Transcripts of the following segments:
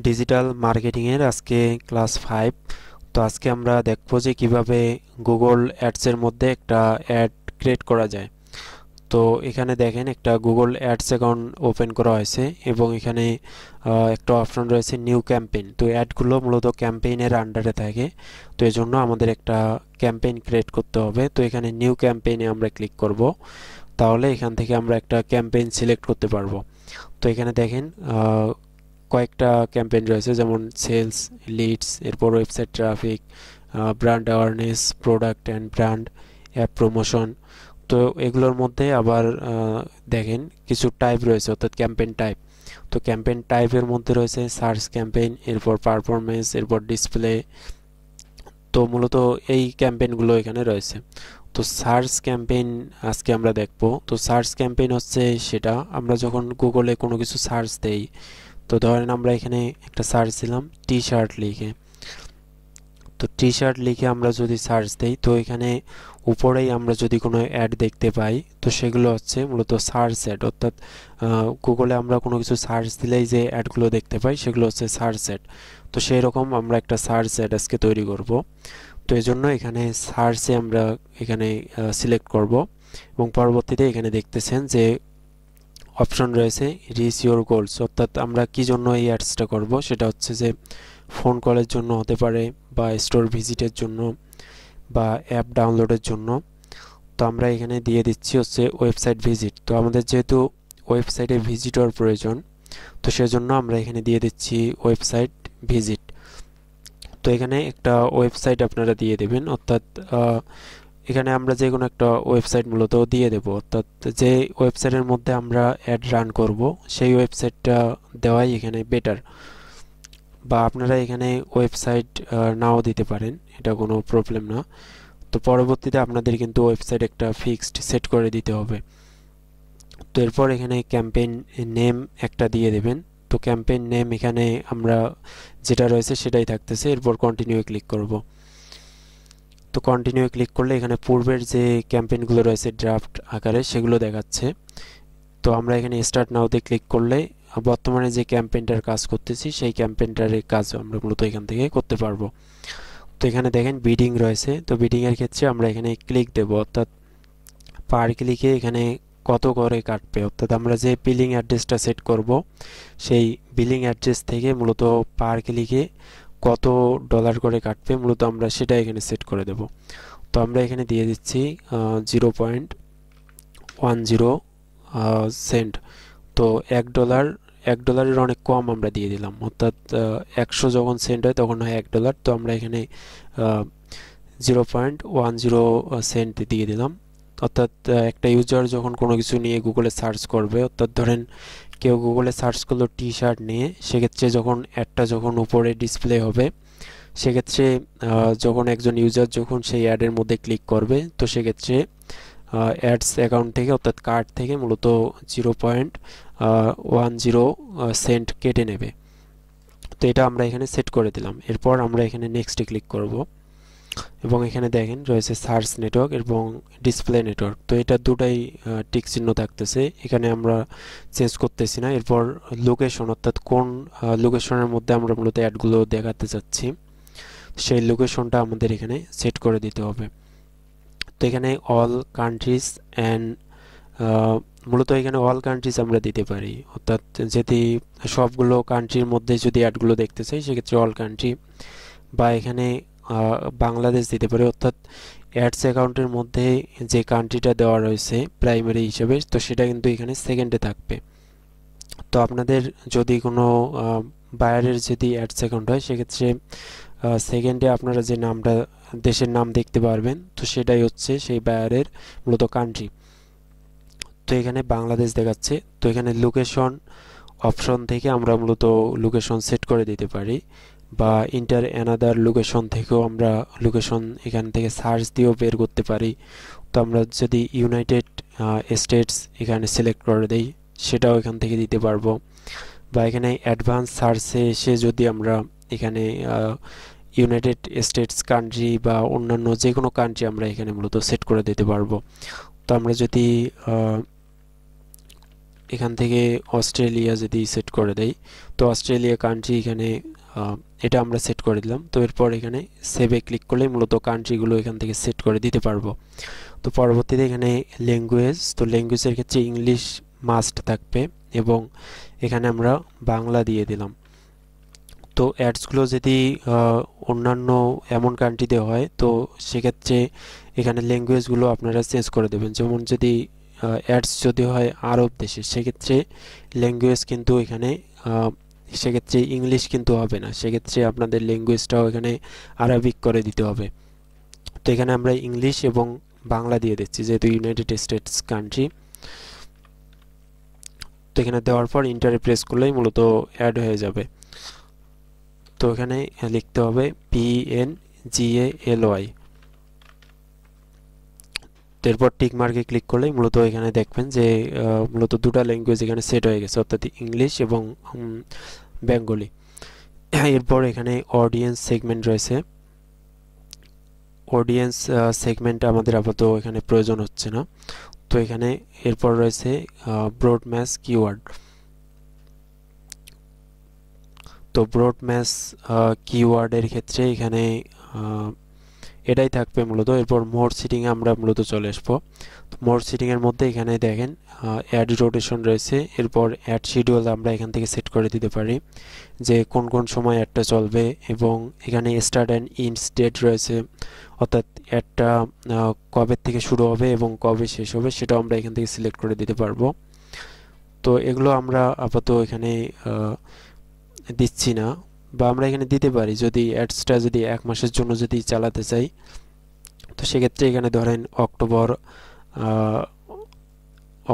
Digital marketing এর আজকে class 5। তো আজকে আমরা দেখব যে কিভাবে গুগল অ্যাডস এর মধ্যে একটা অ্যাড ক্রিয়েট করা যায়। তো এখানে দেখেন একটা গুগল অ্যাডস অ্যাকাউন্ট ওপেন করা হয়েছে এবং এখানে একটা অপশন রয়েছে নিউ ক্যাম্পেইন। তো অ্যাডগুলো মূলত ক্যাম্পেইনের আন্ডারে থাকে, তো এজন্য আমাদের একটা ক্যাম্পেইন ক্রিয়েট করতে হবে। তো এখানে নিউ ক্যাম্পেইনে আমরা ক্লিক করব, তাহলে এখান থেকে আমরা একটা ক্যাম্পেইন সিলেক্ট করতে পারবো। তো এখানে দেখেন কয়েকটা ক্যাম্পেইন রয়েছে, যেমন সেলস, লিডস, এরপর website traffic, brand awareness, product and brand, app promotion. তো এগুলোর মধ্যে আবার দেখেন কিছু টাইপ রয়েছে, অর্থাৎ ক্যাম্পেইন টাইপ। তো ক্যাম্পেইন টাইপের মধ্যে রয়েছে সার্চ ক্যাম্পেইন, এরপর পারফরমেন্স, এরপর ডিসপ্লে। তো মূলত এই ক্যাম্পেইনগুলো এখানে রয়েছে। তো সার্চ ক্যাম্পেইন আজকে আমরা দেখব। তো সার্চ ক্যাম্পেইন হচ্ছে সেটা আমরা যখন গুগলে কোনো কিছু সার্চ দেই, তো ধরেন আমরা এখানে একটা সার্চ দিলাম টি শার্ট লিখে। তো টি শার্ট লিখে আমরা যদি সার্চ দেই, তো এখানে উপরেই আমরা যদি কোনো অ্যাড দেখতে পাই, তো সেগুলো হচ্ছে মূলত সার্চ অ্যাড। অর্থাৎ গুগলে আমরা কোনো কিছু সার্চ দিলেই যে অ্যাডগুলো দেখতে পাই সেগুলো হচ্ছে সার্চ অ্যাড। তো সেই রকম আমরা একটা সার্চ অ্যাড আজকে তৈরি করব। তো এই জন্য এখানে সার্চে আমরা এখানে সিলেক্ট করব এবং পরবর্তীতে এখানে দেখতেছেন যে অপশন রয়েছে রিচ ইওর গোলস। অর্থাৎ আমরা কি জন্য এই অ্যাডসটা করব, সেটা হচ্ছে যে ফোন কলের জন্য হতে পারে, বা স্টোর ভিজিটের জন্য, বা অ্যাপ ডাউনলোডের জন্য। তো আমরা এখানে দিয়ে দিচ্ছি হচ্ছে ওয়েবসাইট ভিজিট। তো আমাদের যেহেতু ওয়েবসাইটে ভিজিটর প্রয়োজন, তো সেজন্য আমরা এখানে দিয়ে দিচ্ছি ওয়েবসাইট ভিজিট। তো এখানে একটা ওয়েবসাইট আপনারা দিয়ে দেবেন, অর্থাৎ এখানে আমরা যে কোনো একটা ওয়েবসাইট মূলত দিয়ে দেব। অর্থাৎ যে ওয়েবসাইটের মধ্যে আমরা অ্যাড রান করব সেই ওয়েবসাইটটা দেওয়াই এখানে বেটার। বা আপনারা এখানে ওয়েবসাইট নাও দিতে পারেন, এটা কোনো প্রবলেম না। তো পরবর্তীতে আপনাদের কিন্তু ওয়েবসাইট একটা ফিক্সড সেট করে দিতে হবে। তো এরপর এখানে ক্যাম্পেইন নেম একটা দিয়ে দেবেন। তো ক্যাম্পেইন নেম এখানে আমরা যেটা রয়েছে সেটাই থাকতেছে। এরপর কন্টিনিউ ক্লিক করব। তো কন্টিনিউ ক্লিক করলে এখানে পূর্বের যে ক্যাম্পেইনগুলো রয়েছে ড্রাফট আকারে সেগুলো দেখাচ্ছে। তো আমরা এখানে স্টার্ট নাওতে ক্লিক করলে বর্তমানে যে ক্যাম্পেইনটার কাজ করতেছি সেই ক্যাম্পেইনটার কাজ আমরা মূলত এখান থেকে করতে পারবো। তো এখানে দেখেন বিডিং রয়েছে। তো বিডিং এর ক্ষেত্রে আমরা এখানে ক্লিক দেব, অর্থাৎ পার ক্লিকে এখানে কত করে কাটবে। অর্থাৎ আমরা যে বিলিং অ্যাড্রেসটা সেট করব সেই বিলিং অ্যাড্রেস থেকে মূলত পার ক্লিকে কত ডলার করে কাটবে, মূলত আমরা সেটা এখানে সেট করে দেব। তো আমরা এখানে দিয়ে দিচ্ছি 0.10 সেন্ট। তো $1 অনেক কম আমরা দিয়ে দিলাম, অর্থাৎ 100 যখন সেন্ট হয় তখন হয় $1। তো আমরা এখানে 0.10 সেন্ট দিয়ে দিলাম। অর্থাৎ একটা ইউজার যখন কোনো কিছু নিয়ে গুগলে সার্চ করবে, অর্থাৎ ধরেন কেউ গুগলে সার্চ করলো টি শার্ট নিয়ে, সেক্ষেত্রে যখন অ্যাডটা যখন উপরে ডিসপ্লে হবে, সেক্ষেত্রে যখন একজন ইউজার যখন সেই অ্যাডের মধ্যে ক্লিক করবে, তো সেক্ষেত্রে অ্যাডস অ্যাকাউন্ট থেকে অর্থাৎ কার্ড থেকে মূলত 0.10 সেন্ট কেটে নেবে। তো এটা আমরা এখানে সেট করে দিলাম। এরপর আমরা এখানে নেক্সটে ক্লিক করব এবং এখানে দেখেন রয়েছে সার্চ নেটওয়ার্ক এবং ডিসপ্লে নেটওয়ার্ক। তো এটা দুটাই টিক চিহ্ন থাকতেছে, এখানে আমরা চেঞ্জ করতেছি না। এরপর লোকেশন, অর্থাৎ কোন লোকেশনের মধ্যে আমরা মূলত অ্যাডগুলো দেখাতে চাচ্ছি সেই লোকেশনটা আমাদের এখানে সেট করে দিতে হবে। তো এখানে অল কান্ট্রিজ অ্যান্ড মূলত এখানে অল কান্ট্রিজ আমরা দিতে পারি, অর্থাৎ যদি সবগুলো কান্ট্রির মধ্যে যদি অ্যাডগুলো দেখতে চাই সেক্ষেত্রে অল কান্ট্রি, বা এখানে বাংলাদেশ দিতে পারি। অর্থাৎ অ্যাডস অ্যাকাউন্টের মধ্যে যে কান্ট্রিটা দেওয়া রয়েছে প্রাইমারি হিসেবে, তো সেটা কিন্তু এখানে সেকেন্ডে থাকবে। তো আপনাদের যদি কোনো বায়ারের যদি অ্যাডস অ্যাকাউন্ট হয়, সেক্ষেত্রে সেকেন্ডে আপনারা যে নামটা দেশের নাম দেখতে পারবেন, তো সেটাই হচ্ছে সেই বায়ারের মূলত কান্ট্রি। তো এখানে বাংলাদেশ দেখাচ্ছে। তো এখানে লোকেশন অপশন থেকে আমরা মূলত লোকেশন সেট করে দিতে পারি, বা ইন্টার অ্যানাদার লোকেশন থেকেও আমরা লোকেশন এখান থেকে সার্চ দিয়েও বের করতে পারি। তো আমরা যদি ইউনাইটেড স্টেটস এখানে সিলেক্ট করে দেই, সেটাও এখান থেকে দিতে পারবো। বা এখানে অ্যাডভান্স সার্চে এসে যদি আমরা এখানে ইউনাইটেড স্টেটস কান্ট্রি বা অন্যান্য যে কোনো কান্ট্রি আমরা এখানে মূলত সেট করে দিতে পারবো। তো আমরা যদি এখান থেকে অস্ট্রেলিয়া যদি সেট করে দেই, তো অস্ট্রেলিয়া কান্ট্রি এখানে এটা আমরা সেট করে দিলাম। তো এরপর এখানে সেভে ক্লিক করলে মূলত কান্ট্রিগুলো এখান থেকে সেট করে দিতে পারবো। তো পরবর্তীতে এখানে ল্যাঙ্গুয়েজ, তো ল্যাঙ্গুয়েজের ক্ষেত্রে ইংলিশ মাস্ট থাকবে এবং এখানে আমরা বাংলা দিয়ে দিলাম। তো অ্যাডসগুলো যদি অন্যান্য এমন কান্ট্রিতে হয় তো সেক্ষেত্রে এখানে ল্যাঙ্গুয়েজগুলো আপনারা চেঞ্জ করে দেবেন। যেমন যদি অ্যাডস যদি হয় আরব দেশে, সেক্ষেত্রে ল্যাঙ্গুয়েজ কিন্তু এখানে সেক্ষেত্রে ইংলিশ কিন্তু হবে না, সেক্ষেত্রে আপনাদের ল্যাঙ্গুয়েজটাও এখানে আরবিক করে দিতে হবে। তো এখানে আমরা ইংলিশ এবং বাংলা দিয়ে দিচ্ছি যেহেতু ইউনাইটেড স্টেটস কান্ট্রি। তো এখানে দেওয়ার পর ইন্টারে প্রেস করলেই মূলত অ্যাড হয়ে যাবে। তো এখানে লিখতে হবে PNGALY। এরপর টিক মার্কে ক্লিক করলেই মূলত এখানে দেখবেন যে মূলত দুটো ল্যাঙ্গুয়েজ এখানে সেট হয়ে গেছে, অর্থাৎ ইংলিশ এবং বেঙ্গলি। এরপর এখানে অডিয়েন্স সেগমেন্ট রয়েছে। অডিয়েন্স সেগমেন্ট আমাদের আপাতত এখানে প্রয়োজন হচ্ছে না। তো এখানে এরপর রয়েছে ব্রড ম্যাচ কিওয়ার্ড। তো ব্রড ম্যাচ কিওয়ার্ডের ক্ষেত্রে এখানে এটাই থাকবে মূলত। এরপর মোর সিটিংয়ে আমরা মূলত চলে আসবো। মোর সিটিংয়ের মধ্যে এখানে দেখেন অ্যাড রোটেশন রয়েছে। এরপর অ্যাড শিডিউল আমরা এখান থেকে সেট করে দিতে পারি যে কোন কোন সময় অ্যাডটা চলবে, এবং এখানে স্টার্ট অ্যান্ড ইন্ড ডেট রয়েছে, অর্থাৎ অ্যাডটা কবে থেকে শুরু হবে এবং কবে শেষ হবে সেটাও আমরা এখান থেকে সিলেক্ট করে দিতে পারবো। তো এগুলো আমরা আপাতত এখানে দিচ্ছি না, বা আমরা এখানে দিতে পারি যদি অ্যাডসটা যদি 1 মাসের জন্য যদি চালাতে চাই। তো সেক্ষেত্রে এখানে ধরেন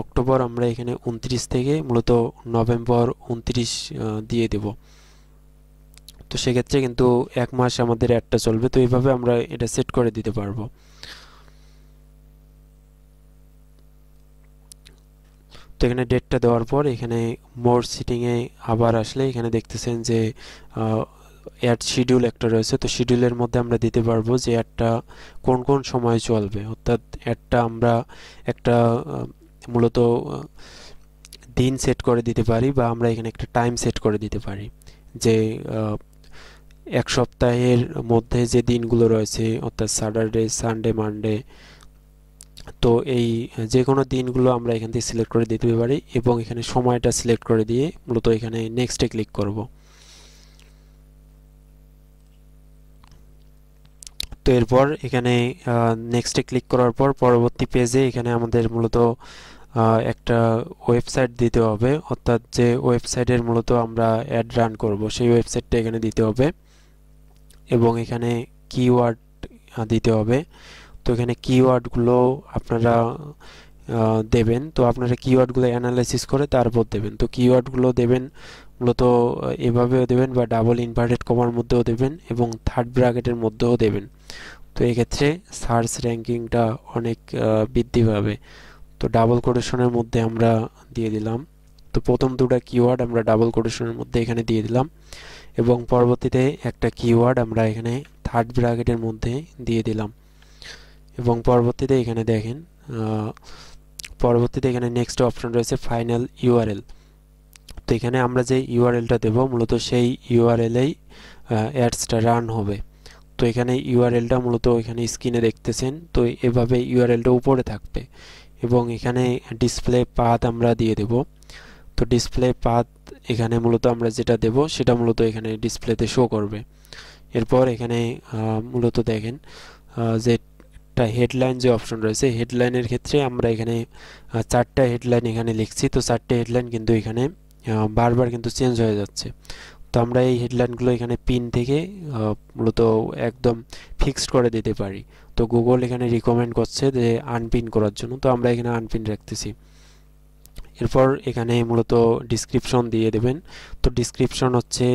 অক্টোবর আমরা এখানে 29 থেকে মূলত নভেম্বর 29 দিয়ে দেব। তো সেক্ষেত্রে কিন্তু 1 মাস আমাদের অ্যাডটা চলবে। তো এইভাবে আমরা এটা সেট করে দিতে পারবো। তো এখানে ডেটটা দেওয়ার পর এখানে মোর সিটিংয়ে আবার আসলে এখানে দেখতেছেন যে অ্যাড শিডিউল একটা রয়েছে। তো শিডিউলের মধ্যে আমরা দিতে পারবো যে অ্যাডটা কোন কোন সময় চলবে, অর্থাৎ অ্যাডটা আমরা একটা মূলত দিন সেট করে দিতে পারি, বা আমরা এখানে একটা টাইম সেট করে দিতে পারি যে 1 সপ্তাহের মধ্যে যে দিনগুলো রয়েছে, অর্থাৎ স্যাটারডে, সানডে, মানডে, তো এই যে কোনো দিনগুলো আমরা এখান থেকে সিলেক্ট করে দিতে পারি এবং এখানে সময়টা সিলেক্ট করে দিয়ে মূলত এখানে নেক্সটে ক্লিক করব। তো এরপর এখানে নেক্সটে ক্লিক করার পর পরবর্তী পেজে এখানে আমাদের মূলত একটা ওয়েবসাইট দিতে হবে, অর্থাৎ যে ওয়েবসাইটের মূলত আমরা অ্যাড রান করব সেই ওয়েবসাইটটা এখানে দিতে হবে এবং এখানে কিওয়ার্ড দিতে হবে। তো এখানে কিওয়ার্ডগুলো আপনারা দেবেন। তো আপনারা কিওয়ার্ডগুলো অ্যানালাইসিস করে তারপর দেবেন। তো কিওয়ার্ডগুলো দেবেন মূলত এভাবেও দেবেন বা ডাবল ইনভার্টেড কমার মধ্যেও দেবেন এবং থার্ড ব্র্যাকেটের মধ্যেও দেবেন। তো এক্ষেত্রে সার্চ র্যাঙ্কিংটা অনেক বৃদ্ধি পাবে। তো ডাবল কোটেশনের মধ্যে আমরা দিয়ে দিলাম। তো প্রথম দুটো কিওয়ার্ড আমরা ডাবল কোটেশনের মধ্যে এখানে দিয়ে দিলাম এবং পরবর্তীতে একটা কিওয়ার্ড আমরা এখানে থার্ড ব্র্যাকেটের মধ্যে দিয়ে দিলাম এবং পরবর্তীতে এখানে দেখেন পরবর্তীতে এখানে নেক্সট অপশন রয়েছে ফাইনাল ইউআরএল। তো এখানে আমরা যে ইউআরএলটা দেব মূলত সেই ইউআরএলেই অ্যাডসটা রান হবে। তো এখানে ইউআরএলটা মূলত এখানে স্ক্রিনে দেখতেছেন। তো এভাবে ইউআরএলটা উপরে থাকবে এবং এখানে ডিসপ্লে পাথ আমরা দিয়ে দেব। তো ডিসপ্লে পাথ এখানে মূলত আমরা যেটা দেব সেটা মূলত এখানে ডিসপ্লেতে শো করবে। এরপর এখানে মূলত দেখেন যে একটা হেডলাইন যে অপশন রয়েছে, হেডলাইনের ক্ষেত্রে আমরা এখানে 4টা হেডলাইন এখানে লিখছি। তো 4টে হেডলাইন কিন্তু এখানে বারবার কিন্তু চেঞ্জ হয়ে যাচ্ছে। তো আমরা এই হেডলাইনগুলো এখানে পিন থেকে মূলত একদম ফিক্সড করে দিতে পারি। তো গুগল এখানে রিকমেন্ড করছে যে আনপিন করার জন্য, তো আমরা এখানে আনপিন রাখতেছি। এরপর এখানে মূলত ডিসক্রিপশন দিয়ে দেবেন। তো ডিসক্রিপশন হচ্ছে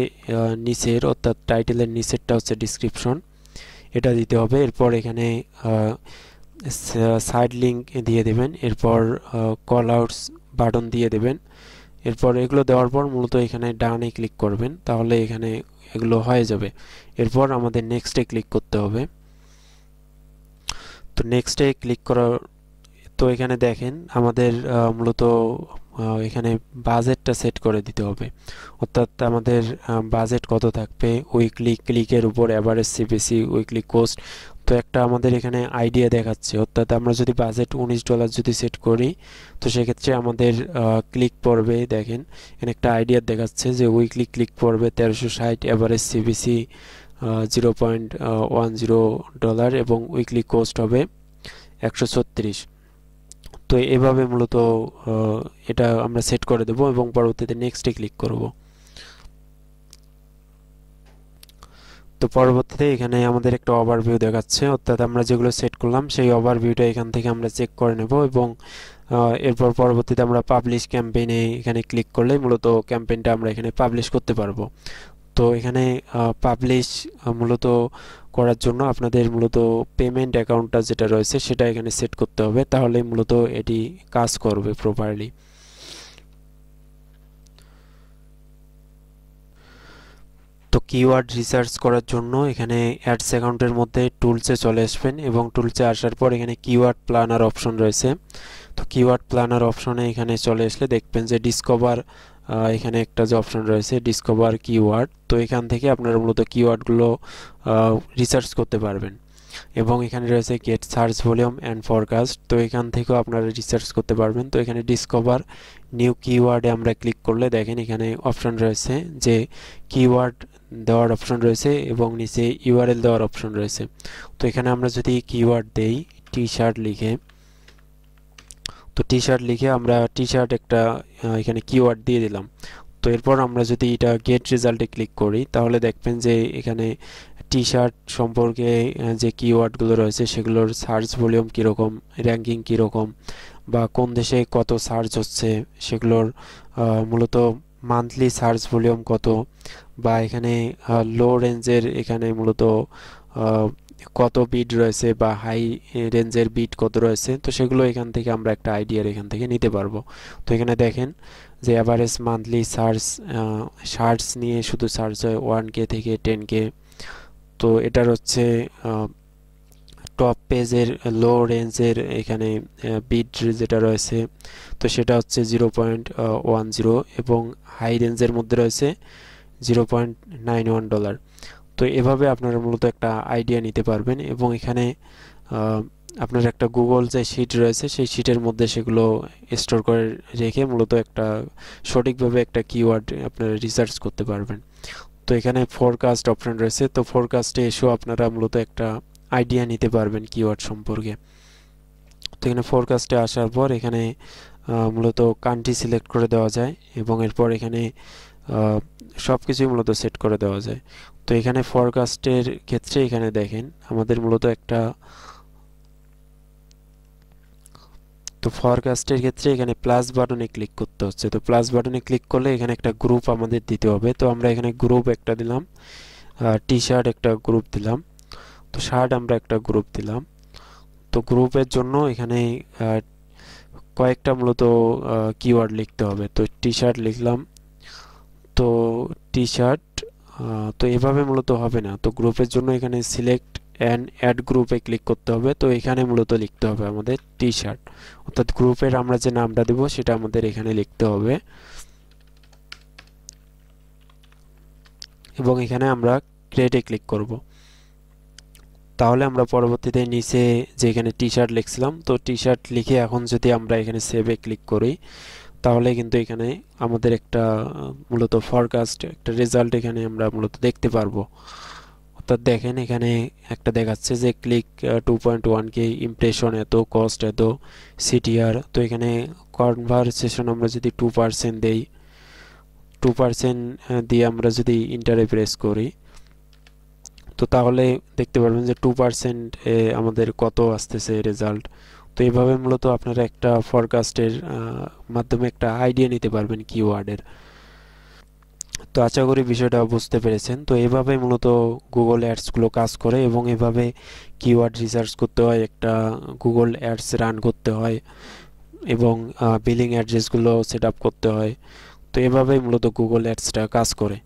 নিচের, অর্থাৎ টাইটেলের নিচেরটা হচ্ছে ডিসক্রিপশন, এটা দিতে হবে। এরপর এখানে সাইড লিঙ্ক দিয়ে দেবেন। এরপর কল আউটস বাটন দিয়ে দেবেন। এরপর এগুলো দেওয়ার পর মূলত এখানে ডানে ক্লিক করবেন, তাহলে এখানে এগুলো হয়ে যাবে। এরপর আমাদের নেক্সটে ক্লিক করতে হবে। তো নেক্সটে ক্লিক করার তো এখানে দেখেন আমাদের মূলত এখানে বাজেটটা সেট করে দিতে হবে, অর্থাৎ আমাদের বাজেট কত থাকবে, উইকলি ক্লিকের উপর অ্যাভারেজ সিপিসি, উইকলি কোস্ট। তো একটা আমাদের এখানে আইডিয়া দেখাচ্ছে, অর্থাৎ আমরা যদি বাজেট $19 যদি সেট করি, তো সেক্ষেত্রে আমাদের ক্লিক পড়বে, দেখেন এখানে একটা আইডিয়া দেখাচ্ছে যে উইকলি ক্লিক পড়বে 1360, অ্যাভারেজ সিপিসি $0.10 এবং উইকলি কোস্ট হবে 136। তো এভাবে মূলত এটা আমরা সেট করে দেব এবং পরবর্তীতে নেক্সটে ক্লিক করব। তো পরবর্তীতে এখানে আমাদের একটা ওভারভিউ দেখাচ্ছে, অর্থাৎ আমরা যেগুলো সেট করলাম সেই ওভারভিউটা এখান থেকে আমরা চেক করে নেব এবং এরপর পরবর্তীতে আমরা পাবলিশ ক্যাম্পেইনে এখানে ক্লিক করলে মূলত ক্যাম্পেইনটা আমরা এখানে পাবলিশ করতে পারবো। তো এখানে পাবলিশ মূলত করার জন্য আপনাদের মূলত পেমেন্ট অ্যাকাউন্টটা যেটা রয়েছে সেটা এখানে সেট করতে হবে, তাহলে মূলত এটি কাজ করবে প্রপারলি। তো কিওয়ার্ড রিসার্চ করার জন্য এখানে অ্যাডস অ্যাকাউন্টের মধ্যে টুলসে চলে আসবেন এবং টুলসে আসার পর এখানে কিওয়ার্ড প্ল্যানার অপশন রয়েছে। তো কিওয়ার্ড প্ল্যানার অপশনে এখানে চলে আসলে দেখবেন যে ডিসকভার, এখানে একটা যে অপশন রয়েছে ডিসকভার কিওয়ার্ড, তো এখান থেকে আপনারা মূলত কিওয়ার্ডগুলো রিসার্চ করতে পারবেন। এবং এখানে রয়েছে get search volume and forecast, তো এখান থেকেও আপনারা রিসার্চ করতে পারবেন। তো এখানে ডিসকভার নিউ কিওয়ার্ডে আমরা ক্লিক করলে দেখেন এখানে অপশন রয়েছে যে কিওয়ার্ড দেওয়ার অপশন রয়েছে এবং নিচে ইউআরএল দেওয়ার অপশন রয়েছে। তো এখানে আমরা যদি কিওয়ার্ড দেই টি শার্ট লিখে, তো টি শার্ট লিখে আমরা টি শার্ট একটা এখানে কিওয়ার্ড দিয়ে দিলাম। তো এরপর আমরা যদি এটা গেট রেজাল্টে ক্লিক করি তাহলে দেখবেন যে এখানে টি শার্ট সম্পর্কে যে কিওয়ার্ডগুলো রয়েছে সেগুলোর সার্চ ভলিউম কীরকম, র্যাঙ্কিং কীরকম, বা কোন দেশে কত সার্চ হচ্ছে সেগুলোর মূলত মান্থলি সার্চ ভলিউম কত, বা এখানে লো রেঞ্জের এখানে মূলত কত বিট রয়েছে বা হাই রেঞ্জের বিট কত রয়েছে, তো সেগুলো এখান থেকে আমরা একটা আইডিয়ার এখান থেকে নিতে পারবো। তো এখানে দেখেন যে অ্যাভারেজ মান্থলি সার্চ নিয়ে শুধু সার্চ হয় 1K থেকে 10K। তো এটার হচ্ছে টপ পেজের লো রেঞ্জের এখানে বিট যেটা রয়েছে তো সেটা হচ্ছে 0.10 এবং হাই রেঞ্জের মধ্যে রয়েছে $0.91। তো এভাবে আপনারা মূলত একটা আইডিয়া নিতে পারবেন এবং এখানে আপনার একটা গুগল যে শিট রয়েছে সেই শিটের মধ্যে সেগুলো স্টোর করে রেখে মূলত একটা সঠিকভাবে একটা কিওয়ার্ড আপনারা রিসার্চ করতে পারবেন। তো এখানে ফোরকাস্ট অপশন রয়েছে, তো ফোরকাস্টে এসেও আপনারা মূলত একটা আইডিয়া নিতে পারবেন কিওয়ার্ড সম্পর্কে। তো এখানে ফোরকাস্টে আসার পর এখানে মূলত কান্ট্রি সিলেক্ট করে দেওয়া যায় এবং এরপর এখানে সব কিছুই মূলত সেট করে দেওয়া যায়। তো এখানে ফরকাস্টের ক্ষেত্রে এখানে দেখেন আমাদের মূলত একটা, তো ফরকাস্টের ক্ষেত্রে এখানে প্লাস বাটনে ক্লিক করতে হচ্ছে। তো প্লাস বাটনে ক্লিক করলে এখানে একটা গ্রুপ আমাদের দিতে হবে। তো আমরা এখানে গ্রুপ একটা দিলাম, টি শার্ট একটা গ্রুপ দিলাম, তো শার্ট আমরা একটা গ্রুপ দিলাম। তো গ্রুপের জন্য এখানে কয়েকটা মূলত কিওয়ার্ড লিখতে হবে। তো টি শার্ট লিখলাম, তো টি শার্ট, তো এভাবে মূলত হবে না। তো গ্রুপের জন্য এখানে সিলেক্ট অ্যান্ড অ্যাড গ্রুপে ক্লিক করতে হবে। তো এখানে মূলত লিখতে হবে আমাদের টি শার্ট, অর্থাৎ গ্রুপের আমরা যে নামটা দেব সেটা আমাদের এখানে লিখতে হবে এবং এখানে আমরা ক্রিয়েটে ক্লিক করব। তাহলে আমরা পরবর্তীতে নিচে যেখানে টি শার্ট লিখছিলাম তো টি শার্ট লিখে এখন যদি আমরা এখানে সেভে ক্লিক করি তাহলে কিন্তু এখানে আমাদের একটা মূলত ফরকাস্ট একটা রেজাল্ট এখানে আমরা মূলত দেখতে পারবো। অর্থাৎ দেখেন এখানে একটা দেখাচ্ছে যে ক্লিক 2.1K, ইমপ্রেশন এত, কস্ট এত, সিটিআর। তো এখানে কনভারসেশন আমরা যদি 2% দেই, 2% দিয়ে আমরা যদি ইন্টারে প্রেস করি তো তাহলে দেখতে পারবেন যে 2% আমাদের কত আসতেছে রেজাল্ট। তো এইভাবে মূলত আপনারা একটা ফরকাস্টের মাধ্যমে একটা আইডিয়া নিতে পারবেন কিওয়ার্ডের। তো আশা করি বিষয়টা বুঝতে পেরেছেন। তো এইভাবে মূলত গুগল অ্যাডসগুলো কাজ করে এবং এভাবে কিওয়ার্ড রিসার্চ করতে হয়, একটা গুগল অ্যাডস রান করতে হয় এবং বিলিং অ্যাড্রেসগুলো সেট আপ করতে হয়। তো এভাবেই মূলত গুগল অ্যাডসটা কাজ করে।